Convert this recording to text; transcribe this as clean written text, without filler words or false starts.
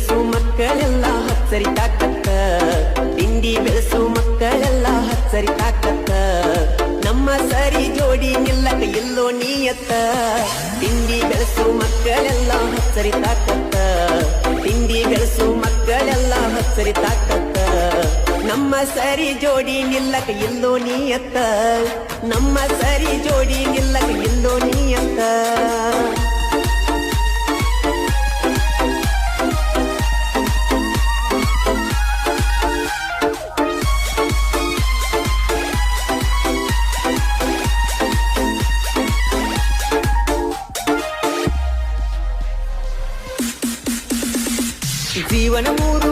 ಬೆಳೆಸು ಮಕ್ಕಳೆಲ್ಲ ಹಚ್ಚರಿ ತಾಕತ್ತ ತಿಂಡಿ ಬೆಳೆಸು ಮಕ್ಕಳೆಲ್ಲ ಹಚ್ಚರಿ ತಾಕತ್ತ ನಮ್ಮ ಸರಿ ಜೋಡಿ ನಿಲ್ಲಕ ಎಲ್ಲೋ ನೀಯತ್ತ ತಿಂಡಿ ಬೆಳೆಸು ಮಕ್ಕಳೆಲ್ಲ ಹಚ್ಚರಿ ತಾಕತ್ತ ತಿಂಡಿ ಬೆಳೆಸು ಮಕ್ಕಳೆಲ್ಲ ಹಚ್ಚರಿ ತಾಕತ್ತ ನಮ್ಮ ಸರಿ ಜೋಡಿ ನಿಲ್ಲಕ ಎಲ್ಲೋ ನೀಯತ್ತ ನಮ್ಮ ಸರಿ ಜೋಡಿ ನಿಲ್ಲಕ ಎಲ್ಲೋ ನೀಯತ್ತ ಜೀವನ ಮೂರು